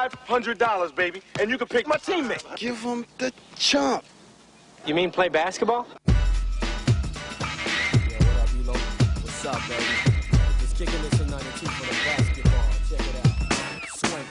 $500, baby, and you can pick my teammate. Give him the chump. You mean play basketball? Yo, what up, Elo? What's up, baby? Just kicking this in 92 for the basketball. Check it out. Swing.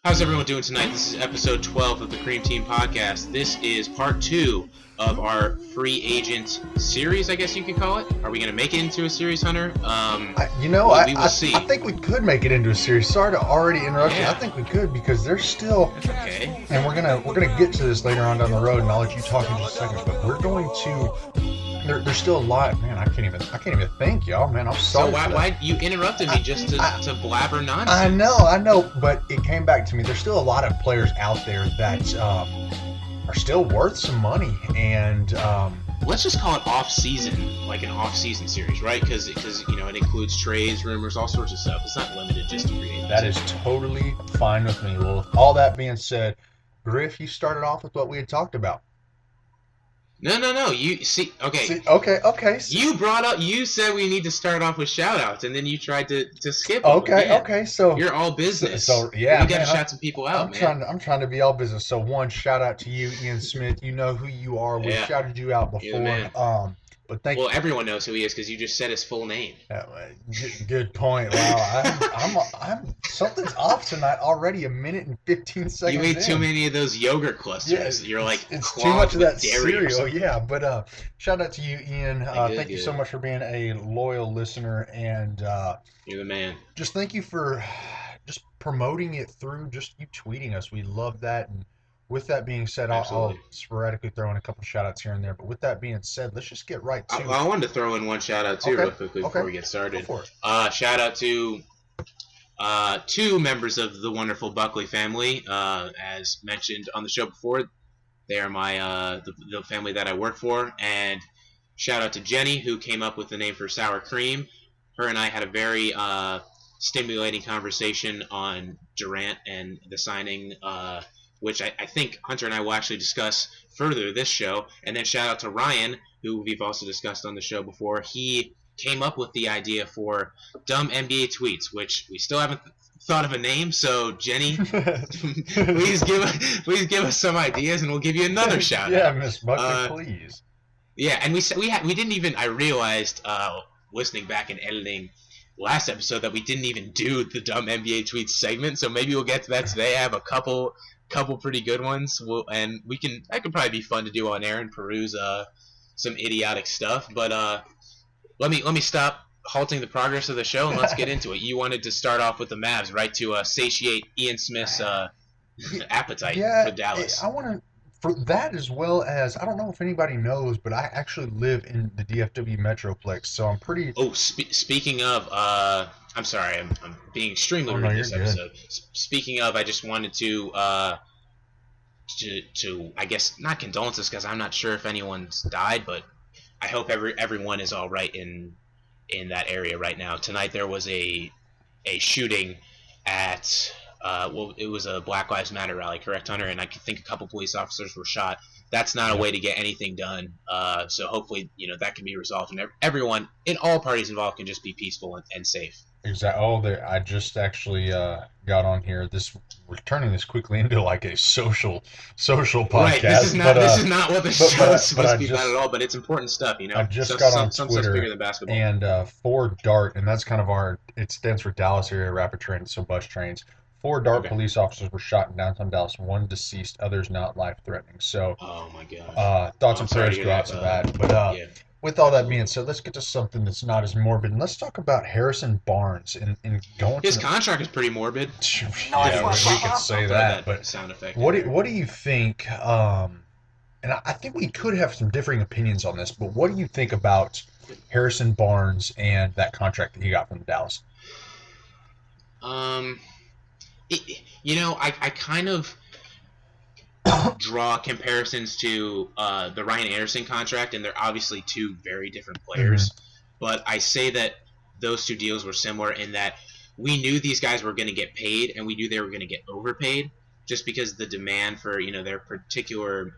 How's everyone doing tonight? This is episode 12 of the Cream Team Podcast. This is part 2 of our free agent series, I guess you could call it. Are we going to make it into a series, Hunter? We will see. I think we could make it into a series. Sorry to already interrupt you. I think we could because there's still. Okay. And we're gonna get to this later on down the road, and I'll let you talk in just a second. But we're going to. There's still a lot, man. I can't even think, y'all, man. I'm sorry. So why you interrupted me just to blabber nonsense? I know, but it came back to me. There's still a lot of players out there that are still worth some money, and let's just call it off-season, like an off-season series, right? Because it includes trades, rumors, all sorts of stuff. It's not limited just to free agency. That is totally fine with me. Well, with all that being said, Griff, you started off with what we had talked about. No. You see, okay. Okay. You said we need to start off with shout-outs, and then you tried to skip. Okay. So you're all business. So yeah, we got to shout some people out, I'm trying to be all business. So one, shout out to you, Ian Smith. You know who you are. We shouted you out before. You're the man. But thank you. Well, everyone knows who he is because you just said his full name. Good point. Wow, I'm something's off tonight already. A minute and 15 seconds. You ate in. too many of those yogurt clusters. You're like it's too much of that cereal. Yeah, but shout out to you, Ian. Thank you so much for being a loyal listener, and you're the man. Just thank you for just promoting it through just you tweeting us. We love that. And with that being said, I'll sporadically throw in a couple shout outs here and there. But with that being said, let's just get right to it. I wanted to throw in one shout out too, real quickly before we get started. Go for it. Shout out to two members of the wonderful Buckley family. As mentioned on the show before, they are my the family that I work for. And shout out to Jenny, who came up with the name for Sour Cream. Her and I had a very stimulating conversation on Durant and the signing, which I think Hunter and I will actually discuss further this show. And then shout out to Ryan, who we've also discussed on the show before. He came up with the idea for dumb NBA tweets, which we still haven't thought of a name. So Jenny, please give us some ideas, and we'll give you another shout out. Yeah, Miss Buckley, please. Yeah, and we didn't even. I realized listening back and editing last episode that we didn't even do the dumb NBA tweets segment. So maybe we'll get to that today. I have a couple pretty good ones, and that could probably be fun to do on air and peruse some idiotic stuff. But let me stop halting the progress of the show and let's get into it. You wanted to start off with the Mavs, right, to satiate Ian Smith's appetite for Dallas. I want to, for that as well as, I don't know if anybody knows, but I actually live in the DFW Metroplex, so I'm pretty... Oh, speaking of... I'm sorry, I'm being extremely rude this episode. Speaking of, I just wanted to I guess, not condolences, because I'm not sure if anyone's died, but I hope everyone is all right in that area right now. Tonight there was a shooting at, it was a Black Lives Matter rally, correct, Hunter? And I think a couple police officers were shot. That's not a way to get anything done. So hopefully, that can be resolved, and everyone, in all parties involved, can just be peaceful and safe. Exactly. Oh, I just actually got on here. We're turning this quickly into like a social podcast. Right. This is not what the show is supposed to be about at all. But it's important stuff, I just got on Twitter, bigger than basketball. And 4 DART, and that's kind of it stands for Dallas Area Rapid Transit, so bus trains. 4 DART police officers were shot in downtown Dallas. 1 deceased, others not life-threatening. So, oh my God. Thoughts and prayers go out to that. But with all that being said, let's get to something that's not as morbid. And let's talk about Harrison Barnes and going. His contract is pretty morbid. Yeah, we can say that. But sound effect. What do you think? And I think we could have some differing opinions on this. But what do you think about Harrison Barnes and that contract that he got from Dallas? I kind of draw comparisons to the Ryan Anderson contract, and they're obviously two very different players. Mm-hmm. But I say that those two deals were similar in that we knew these guys were going to get paid, and we knew they were going to get overpaid just because the demand for their particular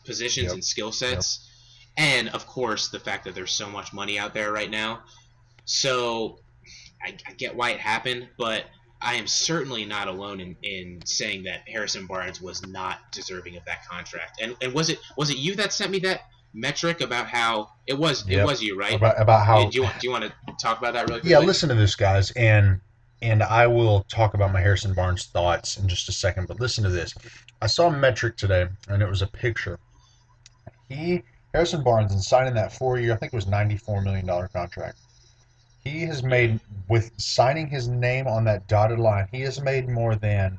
positions and skill sets, and of course the fact that there's so much money out there right now. So I get why it happened, but I am certainly not alone in saying that Harrison Barnes was not deserving of that contract. And was it you that sent me that metric about how it was you, right? About how do you want to talk about that really quickly? Yeah, listen to this, guys, and I will talk about my Harrison Barnes thoughts in just a second, but listen to this. I saw a metric today, and it was a picture. Harrison Barnes, in signing that 4-year, I think it was $94 million contract, he has made, with signing his name on that dotted line, he has made more than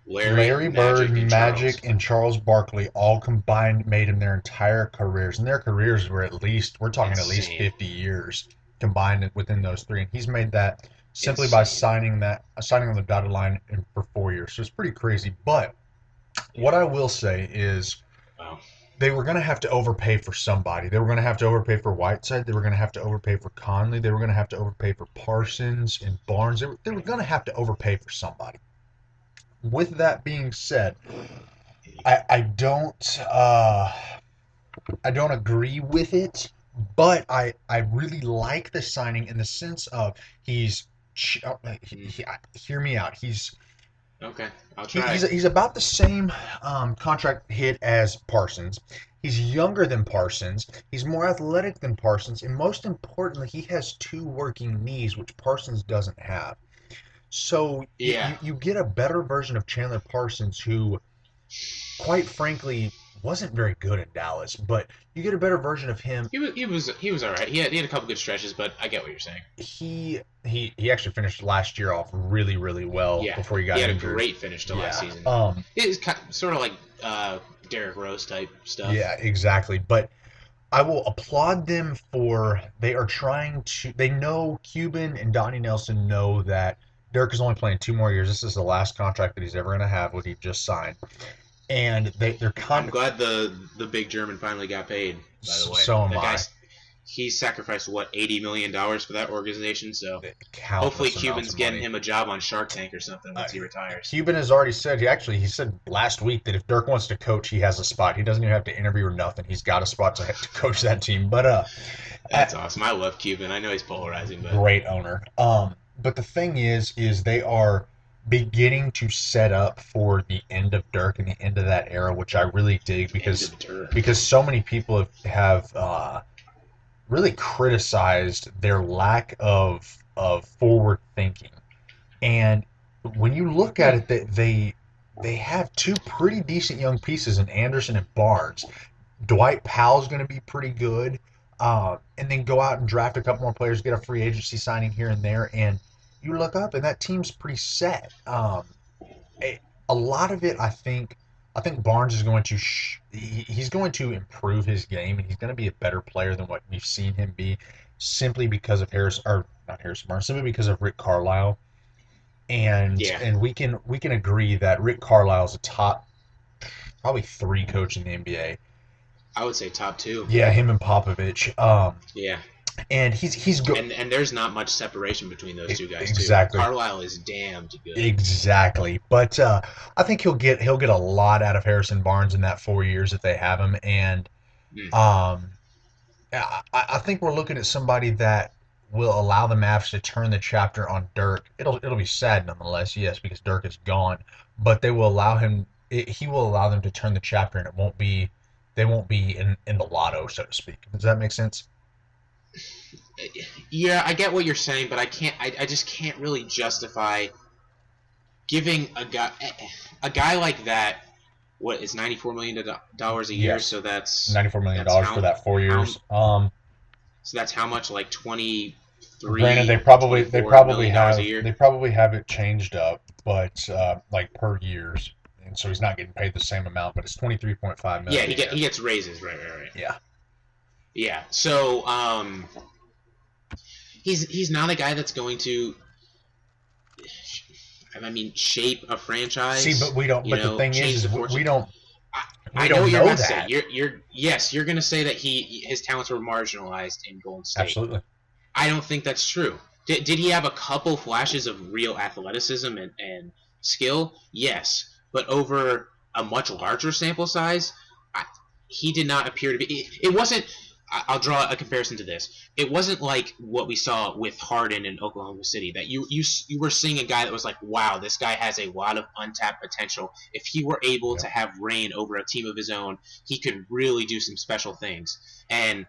Larry Bird, Magic, and Charles Barkley all combined made in their entire careers. And their careers were we're talking at least 50 years combined within those three. And he's made that simply by signing on the dotted line for 4 years. So it's pretty crazy. But what I will say is, they were going to have to overpay for somebody. They were going to have to overpay for Whiteside. They were going to have to overpay for Conley. They were going to have to overpay for Parsons and Barnes. They were going to have to overpay for somebody. With that being said, I don't agree with it, but I really like the signing in the sense of hear me out. Okay, I'll try. He's about the same contract hit as Parsons. He's younger than Parsons. He's more athletic than Parsons. And most importantly, he has 2 working knees, which Parsons doesn't have. So you get a better version of Chandler Parsons, who, quite frankly, wasn't very good in Dallas. But you get a better version of him. He was all right. He had a couple good stretches, but I get what you're saying. He actually finished last year off really, really well before he got injured. He had a great finish to last season. It's sort of like Derrick Rose type stuff. Yeah, exactly. But I will applaud them they know Cuban and Donnie Nelson know that Dirk is only playing 2 more years. This is the last contract that he's ever going to have, what he just signed. And they're I'm glad the big German finally got paid, by the way. So am I. He sacrificed, $80 million for that organization, so hopefully Cuban's getting him a job on Shark Tank or something once he retires. Cuban has already said, he said last week that if Dirk wants to coach, he has a spot. He doesn't even have to interview or nothing. He's got a spot to coach that team. But that's awesome. I love Cuban. I know he's polarizing, but great owner. But the thing is they are beginning to set up for the end of Dirk and the end of that era, which I really dig because so many people have really criticized their lack of forward thinking. And when you look at it, they have 2 pretty decent young pieces in Anderson and Barnes. Dwight Powell's going to be pretty good. And then go out and draft a couple more players, get a free agency signing here and there, and you look up and that team's pretty set. A lot of it, I think Barnes is going to he's going to improve his game, and he's going to be a better player than what we've seen him be, simply because of simply because of Rick Carlisle. And we can agree that Rick Carlisle is a top probably 3 coach in the NBA. I would say top 2. Yeah, him and Popovich. And he's good. And there's not much separation between those 2 guys, exactly. too. Carlisle is damned good. Exactly. But I think he'll get a lot out of Harrison Barnes in that 4 years that they have him. And I think we're looking at somebody that will allow the Mavs to turn the chapter on Dirk. It'll be sad nonetheless, yes, because Dirk is gone. But they will allow him. He will allow them to turn the chapter, and they won't be in the lotto, so to speak. Does that make sense? Yeah, I get what you're saying, but I just can't really justify giving a guy like that. What is $94 million a year? Yes. So that's $94 million for that 4 years. So that's how much, like 23. Granted, they probably have a year. They probably have it changed up, but like per years, and so he's not getting paid the same amount, but it's $23.5 million. Yeah, he gets raises, right. Yeah. Yeah, so he's not a guy that's going to, shape a franchise. See, but we don't. But the thing is we don't. I know what you're going to say. You're going to say that his talents were marginalized in Golden State. Absolutely. I don't think that's true. Did he have a couple flashes of real athleticism and skill? Yes. But over a much larger sample size, he did not appear to be... It wasn't... I'll draw a comparison to this. It wasn't like what we saw with Harden in Oklahoma City, that you were seeing a guy that was like, wow, this guy has a lot of untapped potential. If he were able to have reign over a team of his own, he could really do some special things. And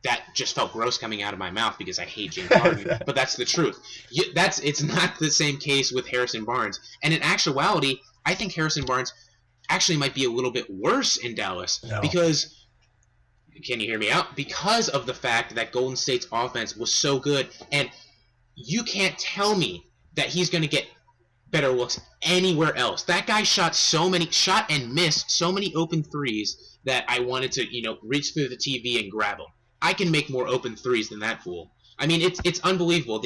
that just felt gross coming out of my mouth because I hate James Harden, but that's the truth. It's not the same case with Harrison Barnes. And in actuality, I think Harrison Barnes actually might be a little bit worse in Dallas because... Can you hear me out? Because of the fact that Golden State's offense was so good, and you can't tell me that he's going to get better looks anywhere else. That guy shot and missed so many open threes that I wanted to, reach through the TV and grab them. I can make more open threes than that fool. I mean, it's unbelievable.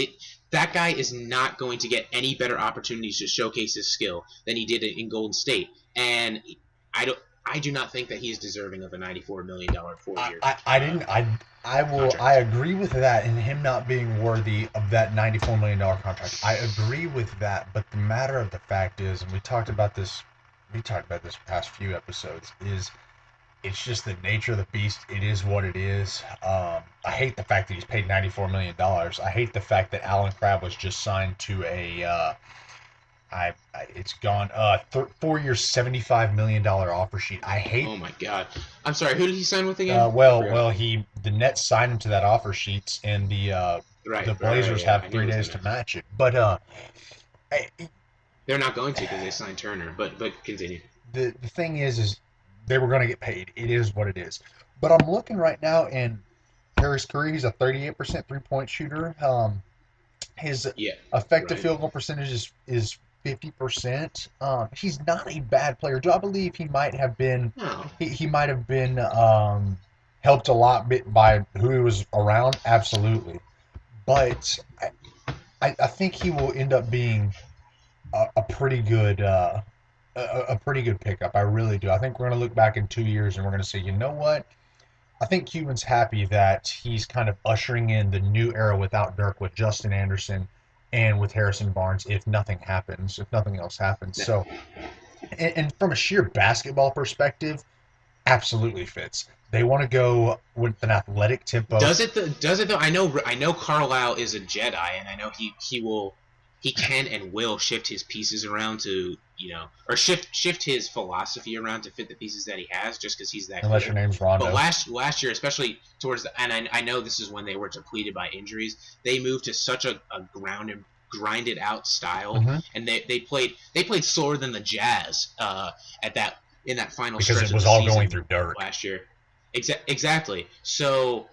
That guy is not going to get any better opportunities to showcase his skill than he did in Golden State, and I do not think that he is deserving of a $94 million 4-year. I agree with that, and him not being worthy of that $94 million contract. I agree with that, but the matter of the fact is, and we talked about this past few episodes, is it's just the nature of the beast. It is what it is. I hate the fact that he's paid $94 million. I hate the fact that Alan Crabb was just signed to a... it's gone. 4 years, $75 million offer sheet. I hate. Oh my God! I'm sorry. Who did he sign with again? The Nets signed him to that offer sheet, and the Blazers have 3 days to match it. But they're not going to because they signed Turner. But continue. The thing is they were going to get paid. It is what it is. But I'm looking right now, and Harris Curry, he's a 38% 3-point shooter. His effective field goal percentage is 50%. He's not a bad player. Do I believe he might have been? No. He might have been helped a lot by who he was around. Absolutely, but I think he will end up being a pretty good pickup. I really do. I think we're going to look back in 2 years and we're going to say, you know what? I think Cuban's happy that he's kind of ushering in the new era without Dirk, with Justin Anderson and with Harrison Barnes, if nothing else happens. So, and from a sheer basketball perspective, absolutely fits. They want to go with an athletic tempo. Does it though? I know Carlisle is a Jedi, and I know he can and will shift his pieces around to, or shift his philosophy around to fit the pieces that he has, just because he's that. Unless your name's Rondo. But last year, especially towards and I know this is when they were depleted by injuries, they moved to such a grinded out style, and they played slower than the Jazz in that final because stretch it was of the all season going through Dirk last year. Exactly. So,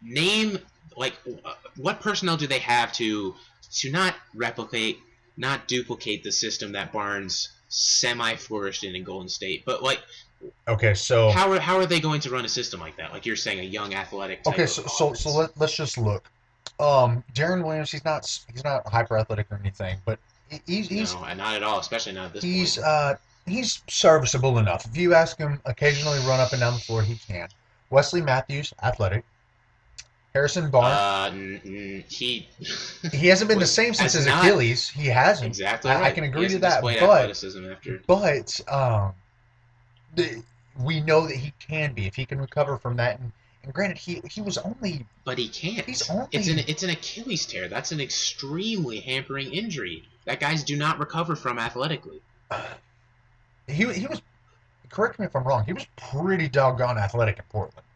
name what personnel do they have to not replicate, not duplicate the system that Barnes semi-flourished in Golden State, but okay, so how are they going to run a system like that? Like you're saying, a young athletic type of offense. let's just look. Darren Williams, he's not hyper athletic or anything, but he's no, not at all, especially not at this point. He's serviceable enough. If you ask him, occasionally run up and down the floor, he can. Wesley Matthews, athletic. Harrison Barnes. He hasn't been the same since his Achilles. He hasn't. Exactly right. I can agree to that. We know that he can be if he can recover from that. And granted, he was only. But he can't. It's an Achilles tear. That's an extremely hampering injury that guys do not recover from athletically. He was. Correct me if I'm wrong. He was pretty doggone athletic in Portland.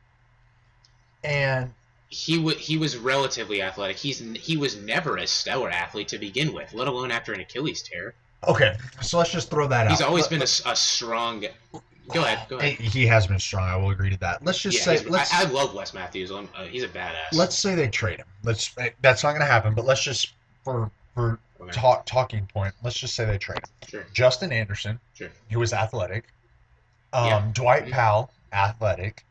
And. He was relatively athletic. He was never a stellar athlete to begin with, let alone after an Achilles tear. Okay, so let's just throw that out. He's always been a strong. Go ahead. He has been strong. I will agree to that. Let's just say. I love Wes Matthews. He's a badass. Let's say they trade him. That's not going to happen. But let's just for talking point. Let's just say they trade him. Sure. Justin Anderson. Sure. He was athletic. Dwight Powell, athletic.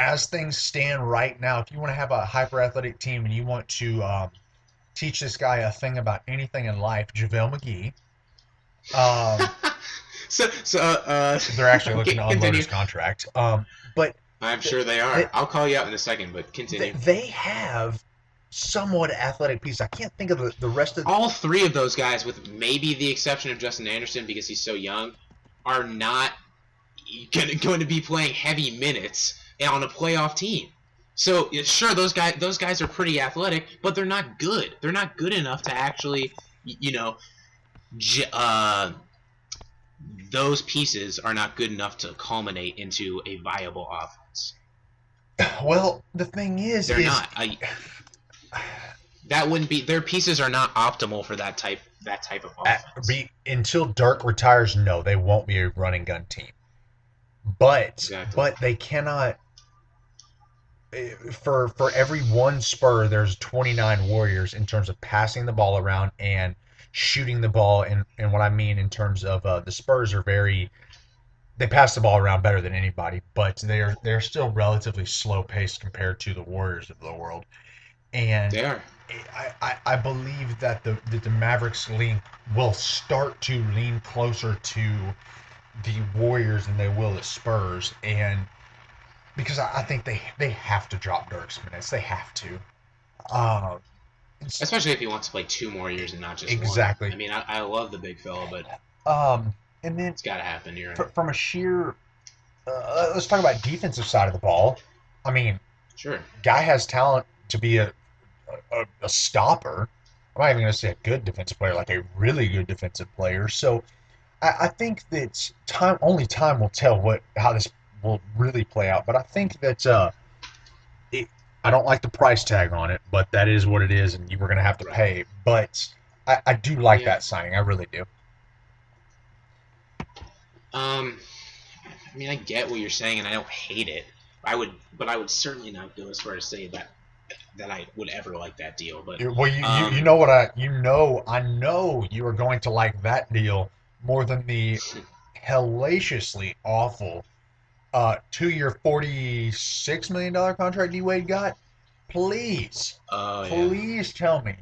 As things stand right now, if you want to have a hyper-athletic team and you want to teach this guy a thing about anything in life, JaVale McGee. They're actually looking to unload his contract. But I'm sure they are. I'll call you out in a second, but continue. They have somewhat athletic piece. I can't think of the rest of all three of those guys, with maybe the exception of Justin Anderson because he's so young, are not going to be playing heavy minutes on a playoff team. So sure, those guys are pretty athletic, but they're not good. They're not good enough to actually, those pieces are not good enough to culminate into a viable offense. Well, the thing is, they're not. That wouldn't be. Their pieces are not optimal for that type of offense. Until Dirk retires, no, they won't be a running gun team. But they cannot. For every one Spur, there's 29 Warriors in terms of passing the ball around and shooting the ball. And what I mean in terms of the Spurs are they pass the ball around better than anybody, but they're still relatively slow paced compared to the Warriors of the world. And they are. I believe that the Mavericks will start to lean closer to the Warriors than they will the Spurs, and because I think they have to drop Dirk's minutes. They have to. Especially if he wants to play 2 more years and not just exactly. one. I mean, I love the big fella, but and then it's got to happen here. From a sheer, let's talk about defensive side of the ball. I mean, sure, guy has talent to be a stopper. I'm not even going to say a good defensive player, like a really good defensive player. So I think that only time will tell how this will really play out. But I think that I don't like the price tag on it, but that is what it is, and you were going to have to pay. But I do like that signing. I really do. I mean, I get what you're saying, and I don't hate it. I would certainly not go as far as say that I would ever like that deal. But well, you know what I know you are going to like that deal more than the hellaciously awful 2-year $46 million contract D-Wade got. Please tell me.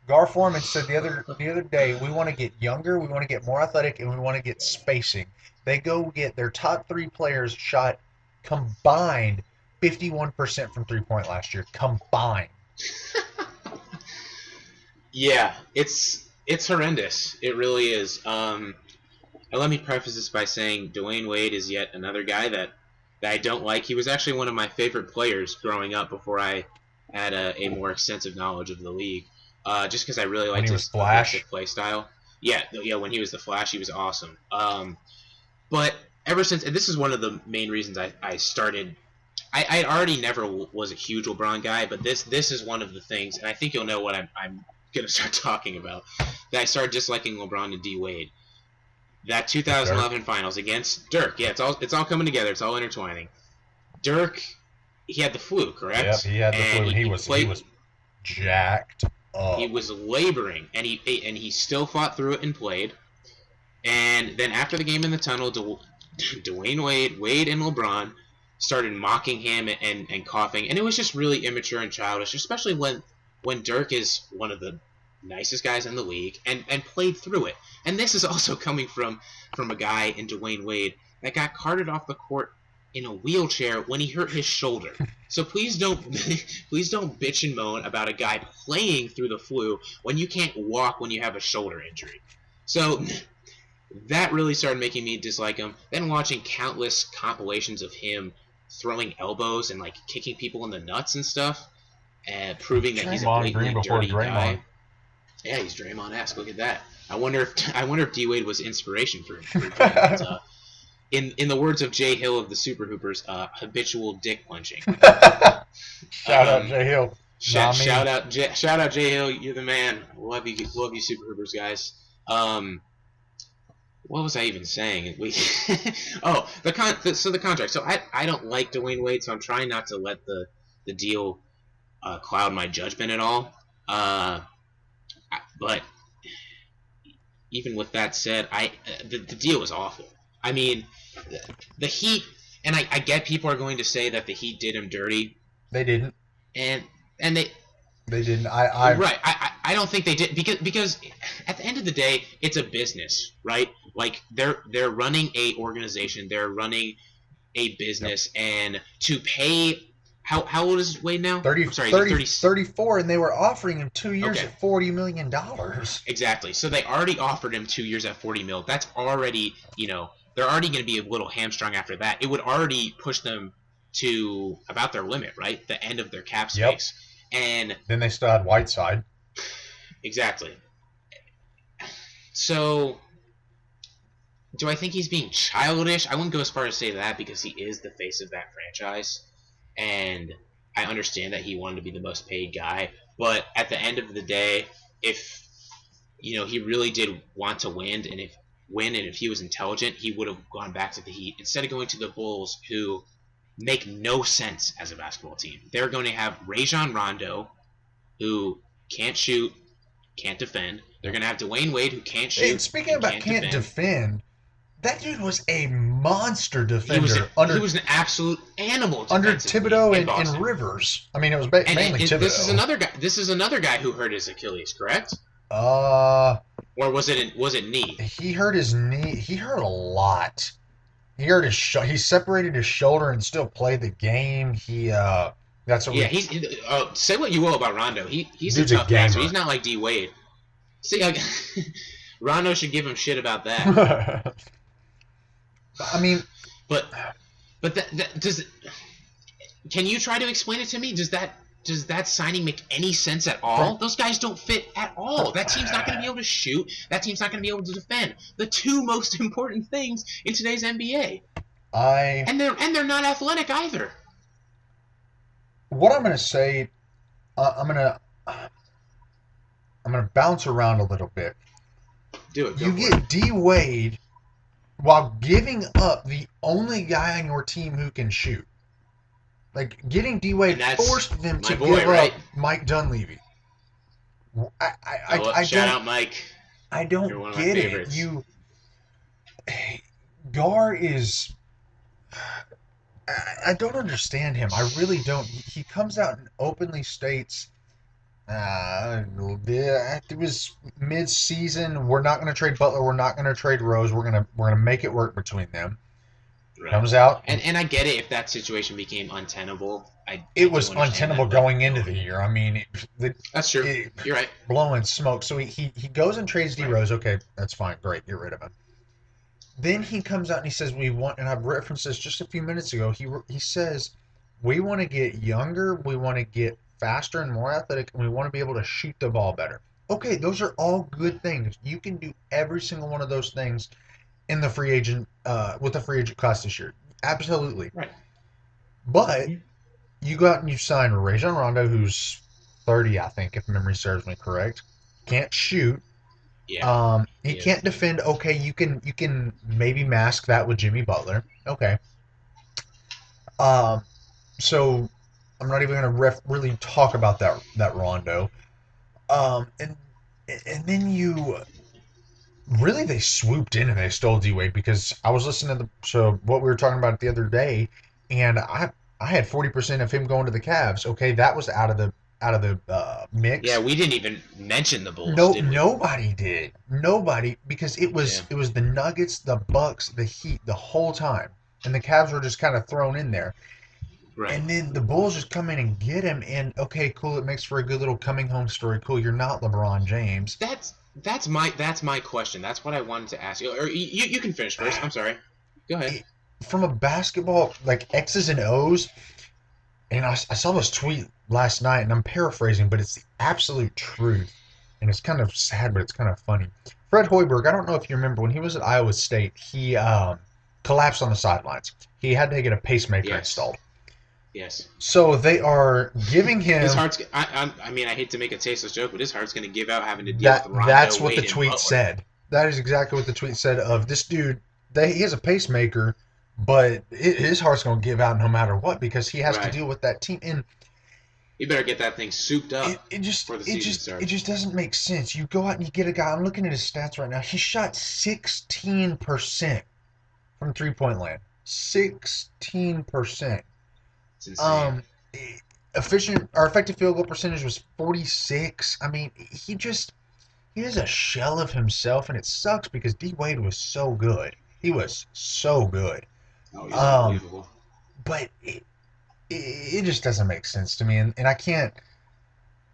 Gar Forman said the other day, we want to get younger, we want to get more athletic, and we want to get spacing. They go get their top 3 players shot combined 51% from 3-point last year. Combined. Yeah, it's horrendous. It really is. And let me preface this by saying Dwayne Wade is yet another guy that I don't like. He was actually one of my favorite players growing up before I had a more extensive knowledge of the league. Just because I really liked his aggressive play style. Yeah, when he was the Flash, he was awesome. But ever since, and this is one of the main reasons I started. I already never was a huge LeBron guy, but this is one of the things, and I think you'll know what I'm going to start talking about, that I started disliking LeBron and D-Wade. That 2011 finals against Dirk. Yeah, it's all coming together. It's all intertwining. Dirk, he had the flu, correct? Yep, he had the flu, and he was jacked up. He was laboring, and he still fought through it and played. And then after the game in the tunnel, Dwayne Wade and LeBron started mocking him and coughing, and it was just really immature and childish, especially when Dirk is one of the nicest guys in the league and played through it. And this is also coming from a guy in Dwayne Wade that got carted off the court in a wheelchair when he hurt his shoulder. So please don't bitch and moan about a guy playing through the flu when you can't walk when you have a shoulder injury. So that really started making me dislike him. Then watching countless compilations of him throwing elbows and like kicking people in the nuts and stuff, and proving that he's a blatantly dirty guy. Yeah, he's Draymond-esque. Look at that. I wonder if D-Wade was inspiration for him. In the words of Jay Hill of the Super Hoopers, habitual dick punching. Shout out Jay Hill. Shout out Jay Hill. You're the man. Love you Super Hoopers guys. What was I even saying? The contract. So I don't like Dwayne Wade, so I'm trying not to let the deal cloud my judgment at all. But even with that said, the deal is awful. I mean, the Heat, and I get people are going to say that the Heat did him dirty. They didn't. And they didn't. Right. I don't think they did because at the end of the day, it's a business, right? Like they're running a organization, they're running a business, and to pay How old is Wade now? 30, I'm sorry, 34, and they were offering him 2 years Okay. at $40 million. Exactly. So they already offered him 2 years at $40 million. That's already, they're already going to be a little hamstrung after that. It would already push them to about their limit, right? The end of their cap space. Yep. And then they still had Whiteside. Exactly. So, do I think he's being childish? I wouldn't go as far as to say that because he is the face of that franchise. And I understand that he wanted to be the most paid guy. But at the end of the day, if he really did want to win, and if he was intelligent, he would have gone back to the Heat instead of going to the Bulls, who make no sense as a basketball team. They're going to have Rajon Rondo, who can't shoot, can't defend. They're going to have Dwayne Wade, who can't shoot. And speaking about can't defend, that dude was a monster defender. He was an absolute animal under Thibodeau and Rivers. I mean, it was mainly Thibodeau. This is another guy who hurt his Achilles, correct? Or was it knee? He hurt his knee. He hurt a lot. He hurt his he separated his shoulder and still played the game. That's what he's say what you will about Rondo. He's a tough guy, so he's not like D Wade. See, Rondo should give him shit about that. I mean, but can you try to explain it to me? Does that signing make any sense at all? Those guys don't fit at all. That team's not going to be able to shoot. That team's not going to be able to defend. The two most important things in today's NBA. And they're not athletic either. What I'm going to say, I'm going to bounce around a little bit. Do it. You get D Wade while giving up the only guy on your team who can shoot. Like, getting D Wade forced them to give up Mike Dunleavy. Shout out Mike. I don't get it. Gar is. I don't understand him. I really don't. He comes out and openly states, it was mid-season. We're not going to trade Butler. We're not going to trade Rose. We're gonna make it work between them. Right. Comes out, and I get it if that situation became untenable. It was untenable going into the year. I mean, that's true. You're right. Blowing smoke. So he goes and trades D Rose. Okay, that's fine. Great, get rid of him. Then he comes out and he says we want, and I've referenced this just a few minutes ago. He says we want to get younger, we want to get faster and more athletic, and we want to be able to shoot the ball better. Okay, those are all good things. You can do every single one of those things in the free agent with the free agent class this year. Absolutely. Right. But you go out and you sign Rajon Rondo, who's 30, I think, if memory serves me correct. Can't shoot. Yeah. He can't defend. Okay, you can maybe mask that with Jimmy Butler. Okay. So I'm not even going to really talk about that Rondo. And then they swooped in and they stole D Wade, because I was listening to what we were talking about the other day, and I had 40% of him going to the Cavs. Okay, that was out of the mix. Yeah, we didn't even mention the Bulls. Nobody did. Nobody, because it was the Nuggets, the Bucks, the Heat the whole time, and the Cavs were just kind of thrown in there. Right. And then the Bulls just come in and get him, and okay, cool. It makes for a good little coming home story. Cool, you're not LeBron James. That's my question. That's what I wanted to ask you. Or you can finish first. I'm sorry. Go ahead. From a basketball, like X's and O's, and I saw this tweet last night, and I'm paraphrasing, but it's the absolute truth, and it's kind of sad, but it's kind of funny. Fred Hoiberg, I don't know if you remember, when he was at Iowa State, he collapsed on the sidelines. He had to get a pacemaker installed. Yes. So they are giving him. His heart's. I mean, I hate to make a tasteless joke, but his heart's going to give out having to deal with Rondo. That's what Wade, the tweet said. That is exactly what the tweet said. Of this dude, he has a pacemaker, but his heart's going to give out no matter what, because he has to deal with that team. And you better get that thing souped up. It just doesn't make sense. You go out and you get a guy. I'm looking at his stats right now. He shot 16% from 3-point land. 16%. It's insane. Effective field goal percentage was 46. I mean, he is a shell of himself, and it sucks because D Wade was so good. He was so good. Oh, he's unbelievable. But it just doesn't make sense to me, and I can't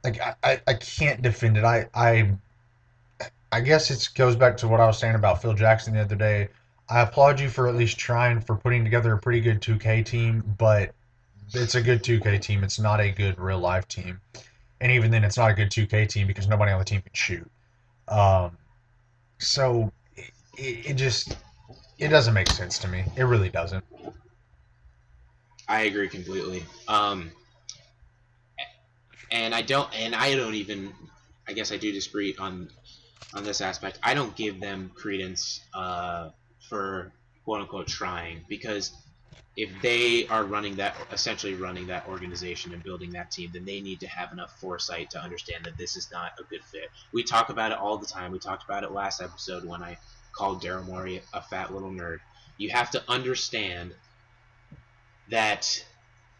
I can't defend it. I guess it goes back to what I was saying about Phil Jackson the other day. I applaud you for at least trying for putting together a pretty good 2K team, but it's a good 2K team. It's not a good real life team, and even then, it's not a good 2K team because nobody on the team can shoot. Um, so it just it doesn't make sense to me. It really doesn't. I agree completely. And I don't even. I guess I do disagree on this aspect. I don't give them credence for quote unquote trying, because if they are essentially running that organization and building that team, then they need to have enough foresight to understand that this is not a good fit. We talk about it all the time. We talked about it last episode when I called Daryl Morey a fat little nerd. You have to understand that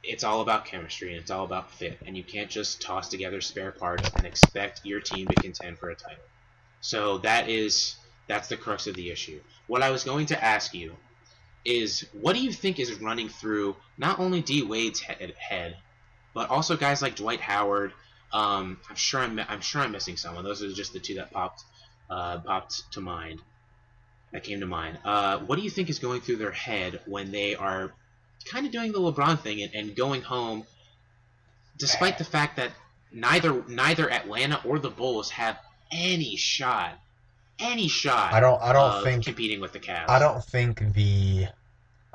it's all about chemistry and it's all about fit, and you can't just toss together spare parts and expect your team to contend for a title. So that's the crux of the issue. What I was going to ask you is, what do you think is running through not only D Wade's head, but also guys like Dwight Howard? I'm sure I'm missing someone. Those are just the two that popped to mind. That came to mind. What do you think is going through their head when they are kind of doing the LeBron thing and going home, despite the fact that neither Atlanta or the Bulls have any shot I don't think competing with the Cavs. I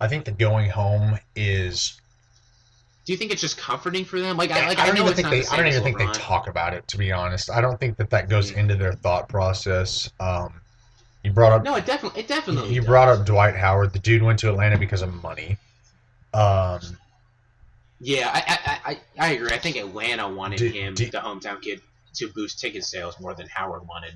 think the going home is. Do you think it's just comforting for them? I don't even think they talk about it, to be honest. I don't think that goes into their thought process. You brought up it definitely. You brought up Dwight Howard. The dude went to Atlanta because of money. Yeah, I agree. I think Atlanta wanted him, the hometown kid, to boost ticket sales more than Howard wanted.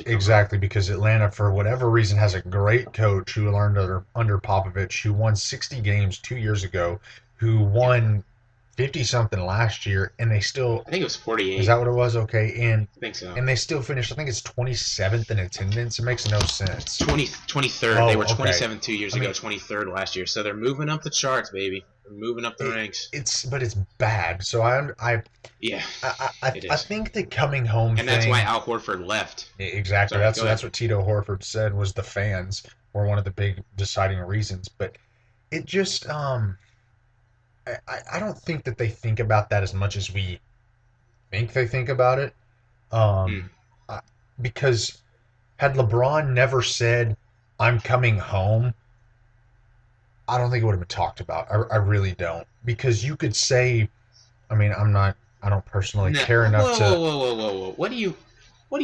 Exactly, because Atlanta, for whatever reason, has a great coach who learned under Popovich, who won 60 games 2 years ago, who won 50-something last year, and they still... I think it was 48. Is that what it was? Okay, and I think so. And they still finished, I think it's 27th in attendance. It makes no sense. 23rd. Oh, they were okay. 27th 2 years ago, 23rd last year. So they're moving up the charts, baby. They're moving up the ranks. But it's bad. So I think the coming home and that's why Al Horford left. Exactly. That's what Tito Horford said, was the fans were one of the big deciding reasons. But it just I don't think that they think about that as much as we think they think about it. Because had LeBron never said, "I'm coming home," I don't think it would have been talked about. I really don't. Because you could say, I mean, I don't personally care enough to... Whoa. What do you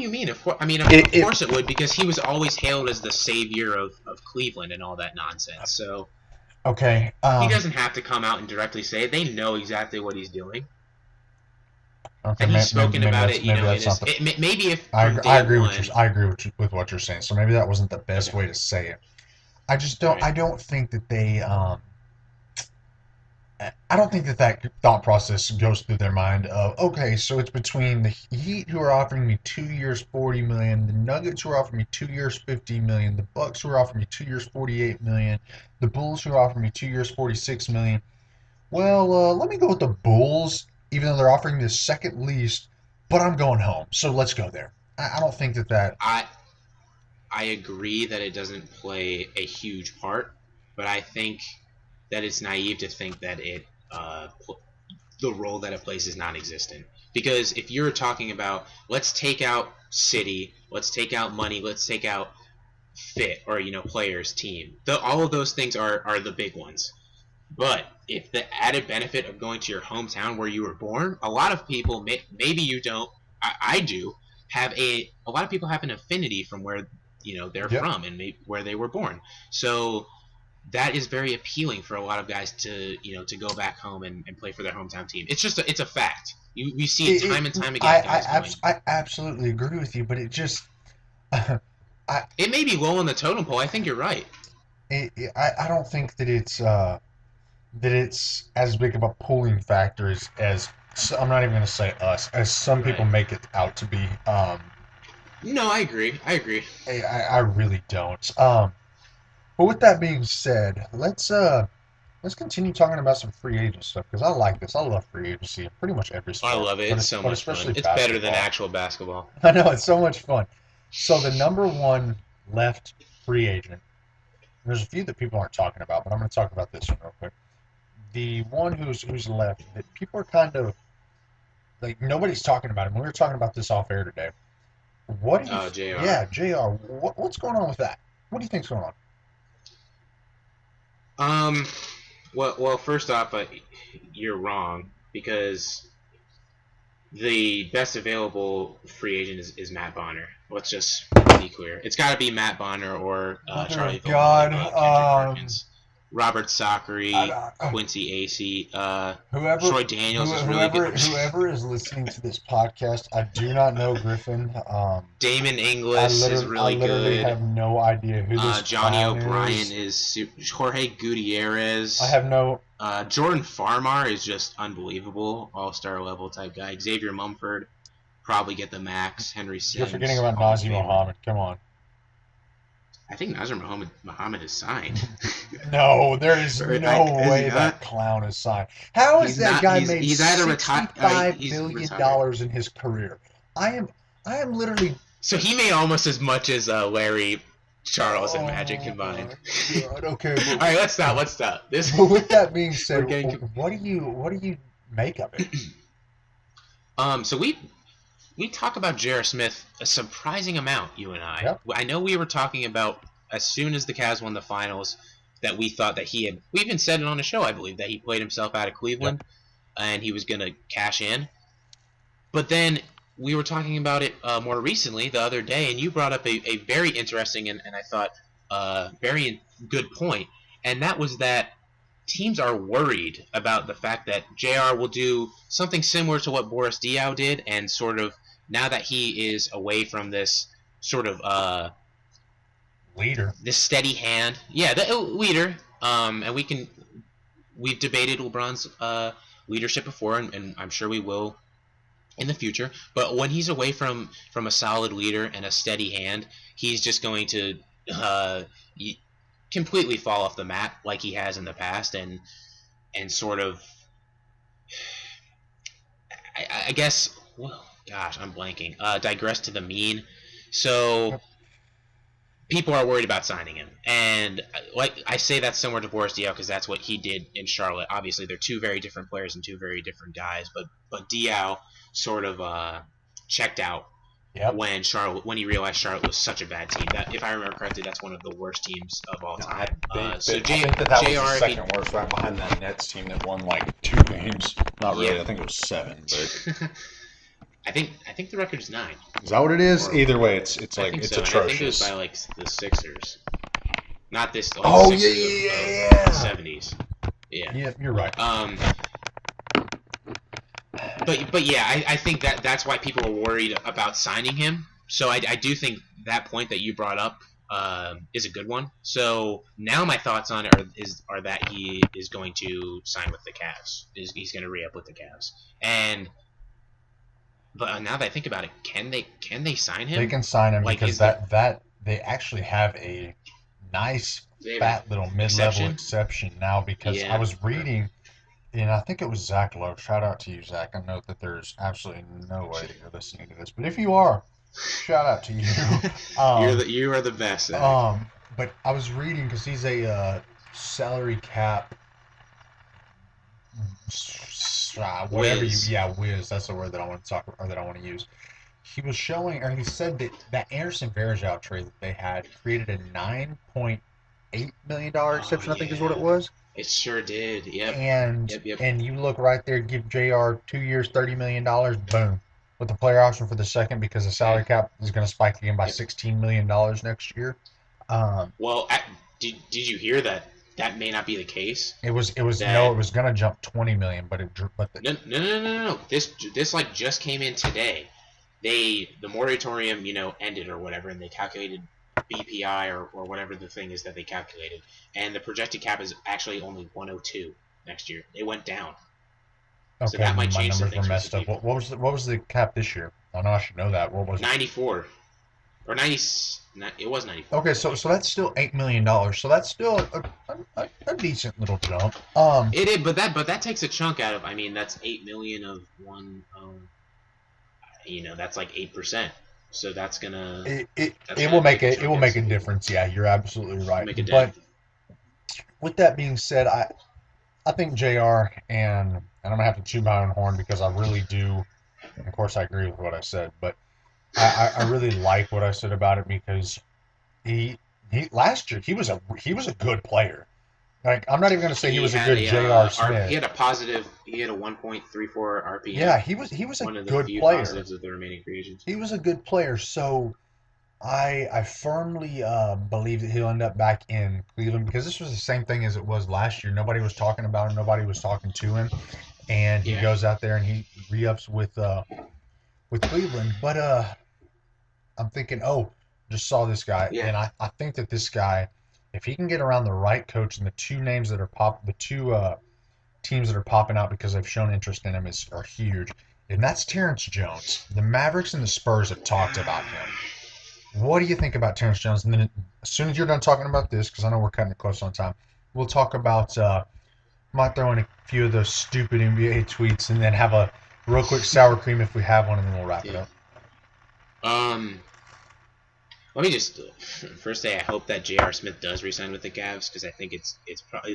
mean? Of course it would, because he was always hailed as the savior of Cleveland and all that nonsense. So... Okay. He doesn't have to come out and directly say it. They know exactly what he's doing. Okay, and he's spoken about it. Maybe if I agree with what you're saying. So maybe that wasn't the best way to say it. I just don't. Right. I don't think that they. I don't think that thought process goes through their mind of, okay, so it's between the Heat, who are offering me 2 years, $40 million, the Nuggets, who are offering me 2 years, $50 million, the Bucks, who are offering me 2 years, $48 million, the Bulls, who are offering me 2 years, $46 million. Well, let me go with the Bulls, even though they're offering me the second least, but I'm going home, so let's go there. I don't think that... I agree that it doesn't play a huge part, but I think that it's naive to think that the role that it plays is non-existent. Because if you're talking about, let's take out city, let's take out money, let's take out fit, or players, team. All of those things are the big ones. But if the added benefit of going to your hometown where you were born, a lot of people, maybe you don't, I do, a lot of people have an affinity from where they're from and where they were born. So that is very appealing for a lot of guys to go back home and play for their hometown team. It's just it's a fact. We see it time and time again. I absolutely agree with you, but it just it may be low on the totem pole. I think you're right. I don't think that it's as big of a pulling factor as I'm not even going to say us, as some people make it out to be. No, I agree. I really don't. But with that being said, let's let's continue talking about some free agent stuff because I like this. I love free agency in pretty much every sport. I love it. It's so much fun. It's better than actual basketball. I know, it's so much fun. So the number one left free agent, there's a few that people aren't talking about, but I'm going to talk about this one real quick. The one who's left that people are kind of like nobody's talking about him. We were talking about this off air today. What? JR. Yeah, JR. What's going on with that? What do you think's going on? Well, first off, you're wrong because the best available free agent is Matt Bonner. Let's just be clear. It's got to be Matt Bonner or Charlie God, Kendrick Perkins. Robert Sacre, Quincy Acey, Troy Daniels is really good. Whoever is listening to this podcast, I do not know Griffin. Damon Inglis is really good. I literally have no idea who this Johnny O'Brien is. Jorge Gutierrez. I have no... Jordan Farmar is just unbelievable. All-star level type guy. Xavier Mumford, probably get the max. Henry Sims. You're forgetting about Nazir Muhammad. Come on. I think Nazir Muhammad is signed. No, there is no way that clown is signed. How is that guy made $65 billion in his career? I am literally... So he made almost as much as Larry, Charles, and Magic combined. God, okay. All right, let's stop. But with that being said, what do you make of it? So we talk about J.R. Smith a surprising amount, you and I. Yep. I know we were talking about as soon as the Cavs won the finals that we thought that we even said it on the show, I believe, that he played himself out of Cleveland and he was going to cash in. But then we were talking about it more recently the other day, and you brought up a very interesting and I thought very good point, and that was that teams are worried about the fact that JR will do something similar to what Boris Diaw did, and sort of now that he is away from this sort of leader, this steady hand, the leader, and we've debated LeBron's leadership before, and I'm sure we will in the future. But when he's away from a solid leader and a steady hand, he's just going to completely fall off the map like he has in the past, and sort of I guess, well, gosh, I'm blanking. Digress to the mean. So people are worried about signing him, and like I say, that's similar to Boris Diaw because that's what he did in Charlotte. Obviously, they're two very different players and two very different guys, but Diaw sort of checked out when he realized Charlotte was such a bad team. That, if I remember correctly, that's one of the worst teams of all time. I think that was the second worst, right behind that Nets team that won like 2 games. Not really. I think it was 7, but I think the record is 9. Is that what it is? Either way, it's like it's so. atrocious. I think it was by like the Sixers, not this. Like, oh Sixers yeah, of the 70s. Yeah, you're right. But yeah, I think that's why people are worried about signing him. So I do think that point that you brought up is a good one. So now my thoughts on it are that he is going to sign with the Cavs. He's going to re-up with the Cavs. But now that I think about it, can they sign him? They can sign him, like, because that they actually have a nice fat little mid-level exception now, because I was reading, and I think it was Zach Lowe. Shout out to you, Zach. I know that there's absolutely no way that you're listening to this, but if you are, shout out to you. You are the best, Zach. But I was reading, because he's a salary cap whiz. That's the word that I want to talk, or that I want to use. He was showing, or he said that Anderson Varejao trade that they had created a $9.8 million exception. I think is what it was. It sure did. Yep. And you look right there, give JR 2 years, $30 million. Boom, with the player option for the second, because the salary cap is going to spike again by $16 million next year. Well, did you hear that? That may not be the case. It was going to jump 20 million, but No. This like just came in today. The moratorium, ended or whatever, and they calculated BPI or whatever the thing is that they calculated, and the projected cap is actually only 102 next year. It went down. Okay, so that might change. My numbers were messed up. What was the cap this year? I know I should know that. What was it? 94. or 90. It was 94. Okay, so that's still $8 million. So that's still a decent little jump. It is, but that takes a chunk out of. I mean, that's $8 million of one. That's like 8%. So that's gonna. It will make a difference. Yeah, you're absolutely right. But with that being said, I think JR and I'm gonna have to chew my own horn because I really do. And of course, I agree with what I said, but I really like what I said about it because he last year he was a good player. Like I'm not even going to say he was a good J.R. Smith. He had a 1.34 RPM. Yeah, he was a one of the good few player. Positives of the remaining free agents. He was a good player, so I firmly believe that he'll end up back in Cleveland because this was the same thing as it was last year. Nobody was talking about him. Nobody was talking to him, and he goes out there and he re-ups with Cleveland. But I'm thinking, just saw this guy, and I think that this guy, if he can get around the right coach, and the two teams that are popping out because they've shown interest in him are huge, and that's Terrence Jones. The Mavericks and the Spurs have talked about him. What do you think about Terrence Jones? And then as soon as you're done talking about this, because I know we're cutting it close on time, we'll talk about might throw in a few of those stupid NBA tweets, and then have a real quick sour cream if we have one, and then we'll wrap it up. Let me just first say I hope that J.R. Smith does resign with the Cavs because I think it's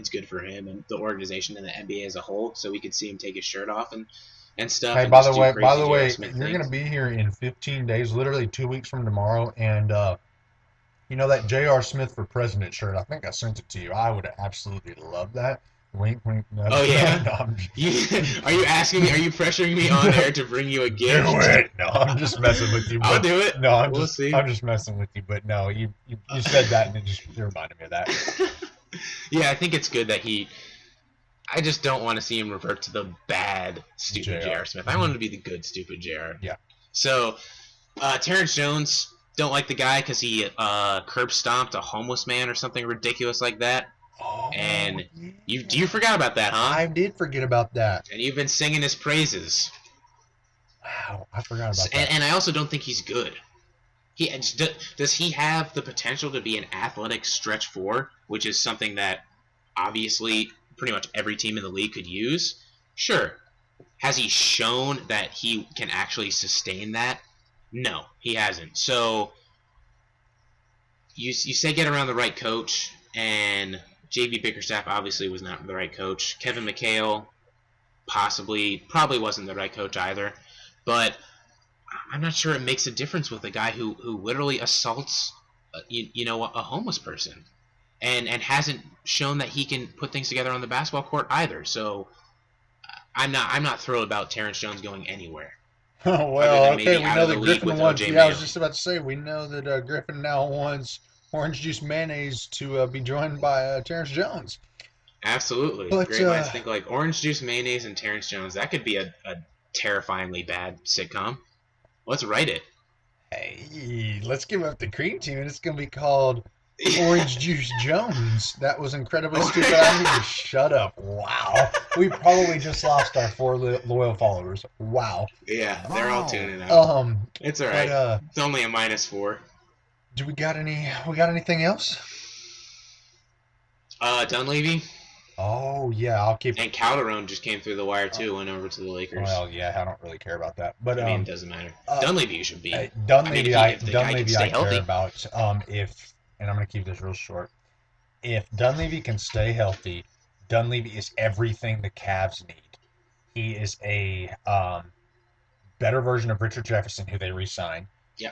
good for him and the organization and the NBA as a whole, so we could see him take his shirt off and stuff. Hey, and by the way, you're going to be here in 15 days, literally 2 weeks from tomorrow, and that J.R. Smith for President shirt. I think I sent it to you. I would absolutely love that. Wink, wink. No, oh yeah. No, are you asking me? Are you pressuring me on air to bring you a gift? Do it. No, I'm just messing with you. I'll do it. No, I'm just messing with you. But no, you said that, and it reminded me of that. Yeah, I think it's good that I just don't want to see him revert to the bad, stupid J.R. Smith. I want him to be the good, stupid J.R. Yeah. So, Terrence Jones, don't like the guy because he curb stomped a homeless man or something ridiculous like that. Oh, and yeah. you forgot about that, huh? I did forget about that. And you've been singing his praises. Wow, I forgot about that. And I also don't think he's good. Does he have the potential to be an athletic stretch four, which is something that obviously pretty much every team in the league could use? Sure. Has he shown that he can actually sustain that? No, he hasn't. So you say get around the right coach, and J.B. Bickerstaff obviously was not the right coach. Kevin McHale probably wasn't the right coach either. But I'm not sure it makes a difference with a guy who literally assaults, a homeless person, and hasn't shown that he can put things together on the basketball court either. So I'm not thrilled about Terrence Jones going anywhere. Oh, well, okay, we know that Griffin wants. Yeah, I was just about to say we know that Griffin now wants orange juice mayonnaise to be joined by Terrence Jones. Absolutely. But, great minds think like orange juice mayonnaise and Terrence Jones. That could be a terrifyingly bad sitcom. Let's write it. Hey, let's give up the cream team, and it's going to be called Orange Juice Jones. That was incredibly stupid. I need to shut up. Wow. We probably just lost our 4 loyal followers. Wow. Yeah, they're all tuning out. It's all right. But, it's only a -4. Do we got anything else? Dunleavy. Oh yeah, I'll keep. And Calderon just came through the wire too. Went over to the Lakers. Well, yeah, I don't really care about that, but it doesn't matter. Dunleavy should be. Dunleavy, I care about. And I'm gonna keep this real short. If Dunleavy can stay healthy, Dunleavy is everything the Cavs need. He is a better version of Richard Jefferson, who they re-signed. Yeah.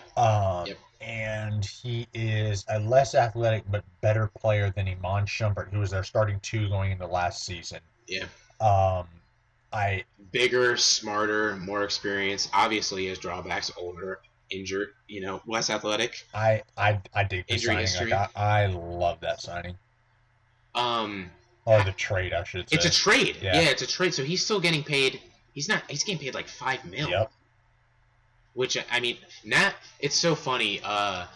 Yep. And he is a less athletic but better player than Iman Shumpert, who was their starting 2 going into last season. Yeah. Bigger, smarter, more experienced. Obviously, he has drawbacks. Older, injured. Less athletic. I dig the injury signing. history. I love that signing. Or the trade, I should say. It's a trade. Yeah, it's a trade. So he's still getting paid. He's getting paid like $5 million. Yep. Which, I mean, now it's so funny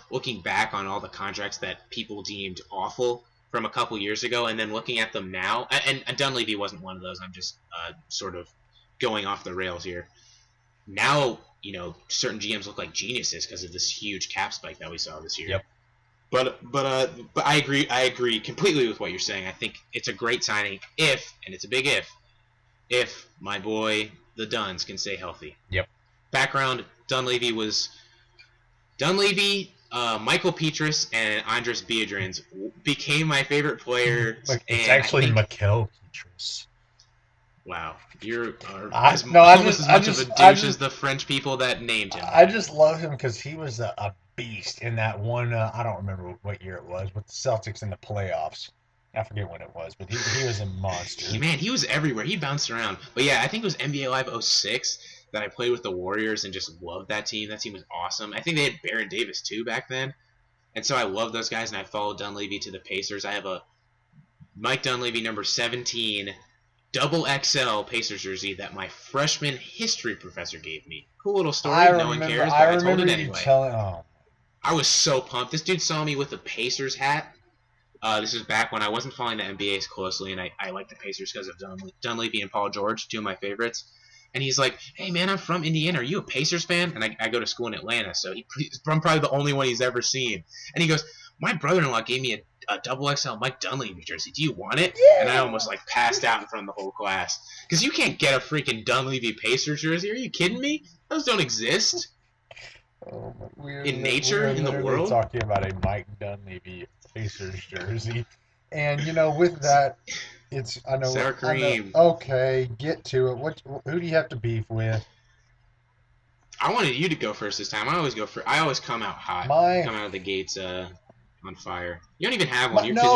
looking back on all the contracts that people deemed awful from a couple years ago, and then looking at them now. And Dunleavy wasn't one of those. I'm just sort of going off the rails here. Now, certain GMs look like geniuses because of this huge cap spike that we saw this year. Yep. But I agree completely with what you're saying. I think it's a great signing and it's a big if my boy the Duns can stay healthy. Yep. Background: Dunleavy, Michael Petrus, and Andres Biedrins became my favorite player. It's actually Mikel Petrus. Wow, you're as much of a douche as the French people that named him. I just love him because he was a beast in that one. I don't remember what year it was, with the Celtics in the playoffs. I forget when it was, but he was a monster. Man, he was everywhere. He bounced around. But yeah, I think it was NBA Live 06 that I played with the Warriors and just loved that team. That team was awesome. I think they had Baron Davis too back then. And so I love those guys, and I followed Dunleavy to the Pacers. I have a Mike Dunleavy number 17 double XL Pacers jersey that my freshman history professor gave me. Cool little story. No one cares, but I told it anyway. I was so pumped. This dude saw me with a Pacers hat. This is back when I wasn't following the NBA as closely, and I like the Pacers because of Dunleavy and Paul George, two of my favorites. And he's like, "Hey, man, I'm from Indiana. Are you a Pacers fan?" And I go to school in Atlanta, so I'm probably the only one he's ever seen. And he goes, "My brother-in-law gave me a double XL Mike Dunleavy jersey. Do you want it?" Yeah. And I almost passed out in front of the whole class. Because you can't get a freaking Dunleavy Pacers jersey. Are you kidding me? Those don't exist. In nature, in the world. Talking about a Mike Dunleavy Pacers jersey. And, with that, I know. Sour cream. Okay, get to it. Who do you have to beef with? I wanted you to go first this time. I always come out hot. Come out of the gates on fire. You don't even have one. No.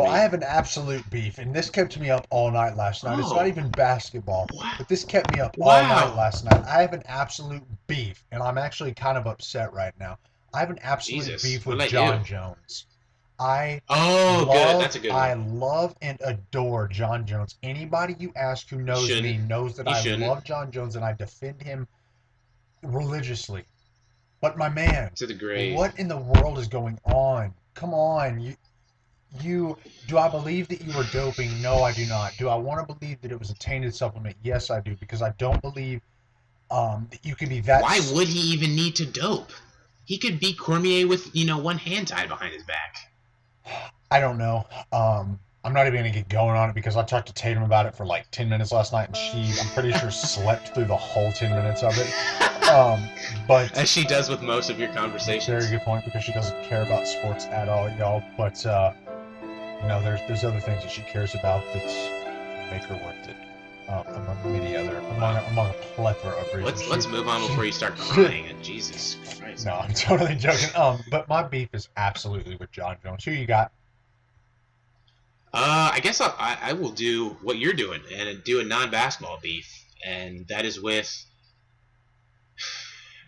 I have an absolute beef, and this kept me up all night last night. It's not even basketball, but this kept me up all night last night. I have an absolute beef, and I'm actually kind of upset right now. I have an absolute beef with John Jones. Good. That's a good one. I love and adore John Jones. Anybody you ask who knows me knows that I love John Jones and I defend him religiously. But my man, to the grave. What in the world is going on? Come on, you. Do I believe that you were doping? No, I do not. Do I want to believe that it was a tainted supplement? Yes, I do, because I don't believe that you can be that. Why would he even need to dope? He could beat Cormier with one hand tied behind his back. I don't know. I'm not even going to get going on it because I talked to Tatum about it for 10 minutes last night, and I'm pretty sure, slept through the whole 10 minutes of it. But as she does with most of your conversations. Very good point, because she doesn't care about sports at all, y'all. But there's other things that she cares about that make her worth it. Among a plethora of reasons. Let's move on before you start crying. Jesus Christ. No, I'm totally joking. But my beef is absolutely with John Jones. Who you got? I guess I will do what you're doing and do a non-basketball beef, and that is with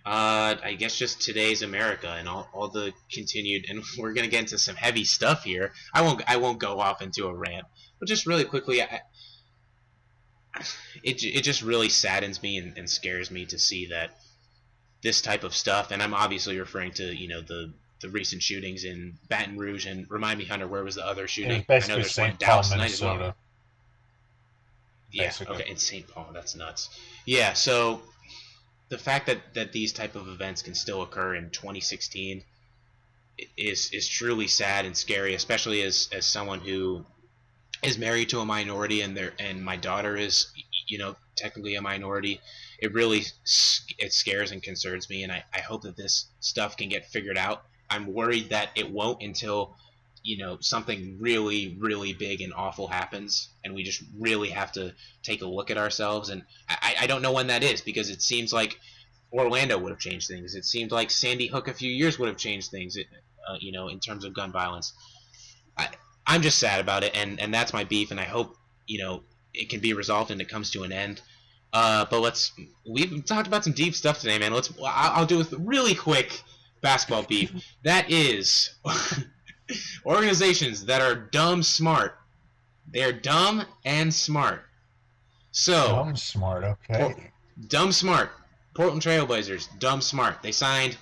I guess just today's America and all the continued, and we're gonna get into some heavy stuff here. I won't go off into a rant, but just really quickly, it just really saddens me and scares me to see that this type of stuff, and I'm obviously referring to the recent shootings in Baton Rouge, and remind me, Hunter, where was the other shooting? I know there's one in Dallas tonight as well. Yeah, okay, in St. Paul, that's nuts. Yeah, so the fact that these type of events can still occur in 2016 is truly sad and scary, especially as someone who is married to a minority, and my daughter is technically a minority. It really scares and concerns me, and I hope that this stuff can get figured out. I'm worried that it won't until something really, really big and awful happens, and we just really have to take a look at ourselves. And I don't know when that is, because it seems like Orlando would have changed things. It seemed like Sandy Hook a few years would have changed things, in terms of gun violence. I'm just sad about it, and that's my beef, and I hope it can be resolved and it comes to an end. But we've talked about some deep stuff today, man. I'll do a really quick basketball beef. That is organizations that are dumb smart. They're dumb and smart. So dumb smart, okay. Dumb smart. Portland Trailblazers, dumb smart. They signed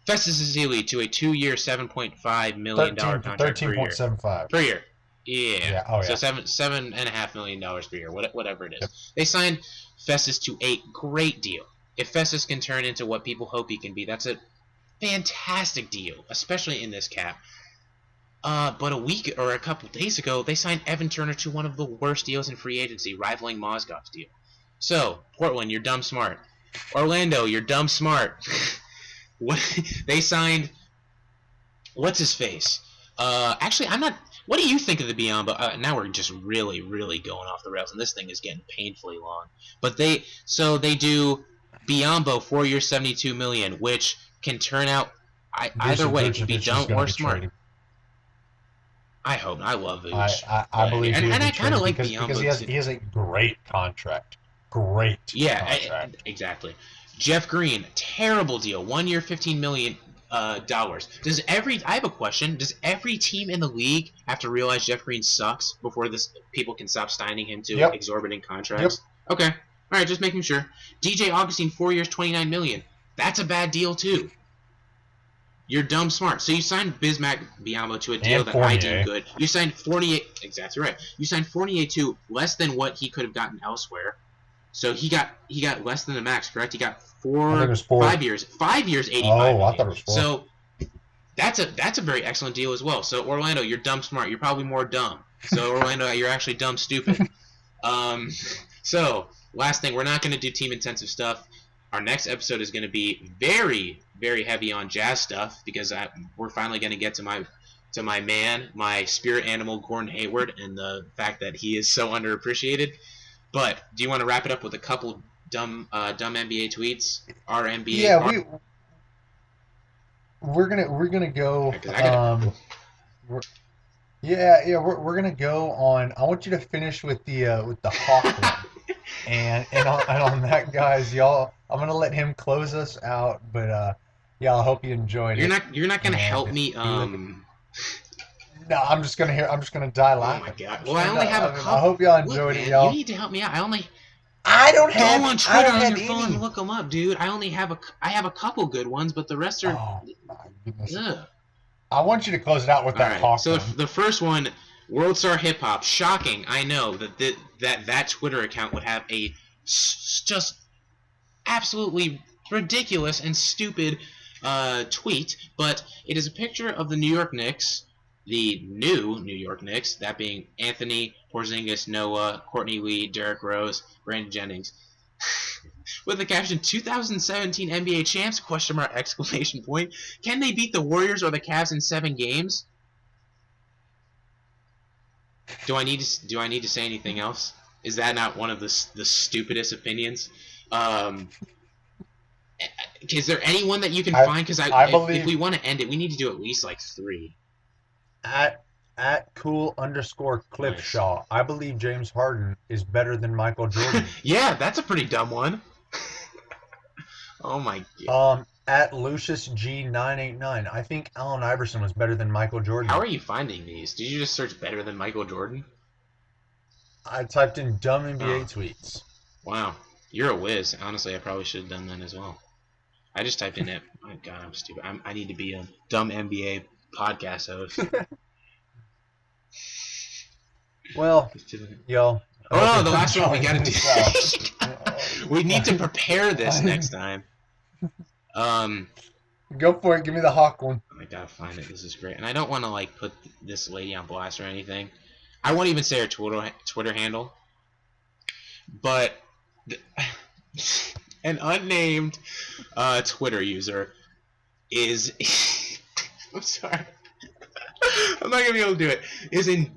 Festus Ezeli to a 2-year, $7.5 million contract 13.75 per year. Yeah. Oh, So $7.5 million per year, whatever it is. Yep. They signed Festus to a great deal. if Festus can turn into what people hope he can be, that's a fantastic deal, especially in this cap. But a week or a couple days ago, they signed Evan Turner to one of the worst deals in free agency, rivaling Mozgov's deal. So, Portland, you're dumb smart. Orlando, you're dumb smart. They signed... What's his face? Actually, I'm not... What do you think of the Biombo? Now we're just really, really going off the rails, and this thing is getting painfully long. But they do Biombo 4 years, $72 million, which can turn out either way. It can be dumb or smart. Traded. I hope. I love Vooch. I believe and I kind of like Biombo because he has a great contract. Great. Yeah, exactly. Jeff Green, terrible deal. 1 year, $15 million. I have a question. Does every team in the league have to realize Jeff Green sucks before people can stop signing him to exorbitant contracts? Yep. Okay. All right, just making sure. DJ Augustine, 4 years, $29 million. That's a bad deal too. You're dumb smart. So you signed Bismack Biyombo to a deal that I deem good. You signed Fournier. Exactly right. You signed Fournier to less than what he could have gotten elsewhere. So he got less than the max, correct? He got 5 years. 5 years, 85 million. I thought it was 4. So that's a very excellent deal as well. So Orlando, you're dumb smart. You're probably more dumb. So Orlando, you're actually dumb stupid. So last thing, we're not going to do team intensive stuff. Our next episode is going to be very, very heavy on Jazz stuff because we're finally going to get to my man, my spirit animal, Gordon Hayward, and the fact that he is so underappreciated. But do you want to wrap it up with a couple dumb NBA tweets? Our NBA. Yeah, we're gonna go. We're gonna go on. I want you to finish with the Hawk one, and on that, guys, y'all. I'm gonna let him close us out, but I hope you enjoyed it. You're not gonna help me. No, I'm just gonna die laughing. Oh my god! Well, I only have a couple. I hope y'all enjoyed it, y'all. You need to help me out. I don't have. Go on Twitter on your phone and look them up, dude. I have a couple good ones, but the rest are. Oh my goodness! Ugh. I want you to close it out with that Hawk. So the first one, World Star Hip Hop. Shocking. I know that Twitter account would have a just absolutely ridiculous and stupid tweet, but it is a picture of the New York Knicks. The new New York Knicks, that being Anthony, Porzingis, Noah, Courtney Lee, Derrick Rose, Brandon Jennings, with the caption 2017 NBA champs ? Exclamation point. Can they beat the Warriors or the Cavs in 7 games? Do I need to say anything else? Is that not one of the stupidest opinions? Is there anyone that you can find? Because if we want to end it, we need to do at least like 3. At cool_Cliffshaw. Nice. I believe James Harden is better than Michael Jordan. Yeah, that's a pretty dumb one. Oh my god. At Lucius G989. I think Allen Iverson was better than Michael Jordan. How are you finding these? Did you just search better than Michael Jordan? I typed in dumb NBA tweets. Wow. You're a whiz. Honestly, I probably should have done that as well. I just typed in it. My god, I'm stupid. I need to be a dumb NBA podcast host. Well, yo. Oh, the last one we gotta do. We need to prepare this next time. Go for it. Give me the Hawk one. I gotta find it. This is great, and I don't want to put this lady on blast or anything. I won't even say her Twitter handle, but an unnamed Twitter user is. I'm sorry. I'm not gonna be able to do it. Is in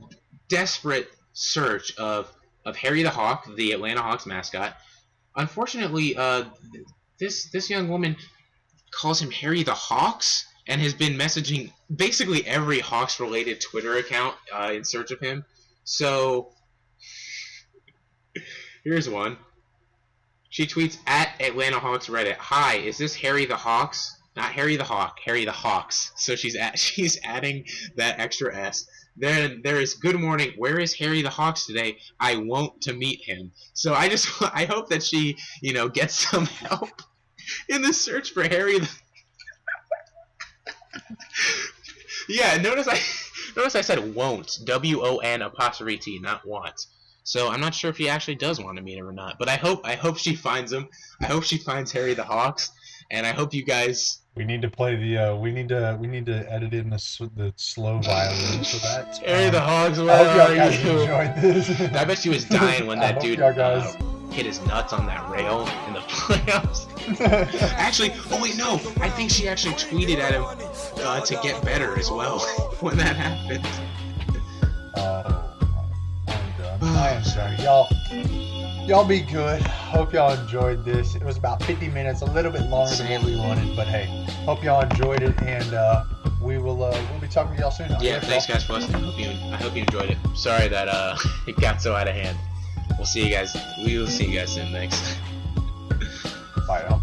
desperate search of Harry the Hawk, the Atlanta Hawks mascot. Unfortunately, this young woman calls him Harry the Hawks and has been messaging basically every Hawks-related Twitter account in search of him. So here's one. She tweets at Atlanta Hawks Reddit, "Hi, is this Harry the Hawks?" Not Harry the Hawk, Harry the Hawks. So she's adding that extra S. Then there is "Good morning. Where is Harry the Hawks today? I want to meet him." So I hope that she gets some help in the search for Harry. Yeah. Notice I said won't. WON', not want. So I'm not sure if he actually does want to meet him or not. But I hope she finds him. I hope she finds Harry the Hawks, and I hope you guys. We need to play the. We need to edit in the slow violin for that. Harry the Hawks, I where hope y'all are guys you? enjoyed this. I bet she was dying when that dude y'all guys... hit his nuts on that rail in the playoffs. Actually, oh wait, no. I think she actually tweeted at him to get better as well when that happened. I'm done. I am sorry, y'all. Y'all be good. Hope y'all enjoyed this. It was about 50 minutes, a little bit longer than what we wanted, but hey, hope y'all enjoyed it, and we'll be talking to y'all soon. Yeah, thanks guys for listening. I hope you enjoyed it. Sorry that it got so out of hand. We'll see you guys. We will see you guys soon. Thanks. Bye.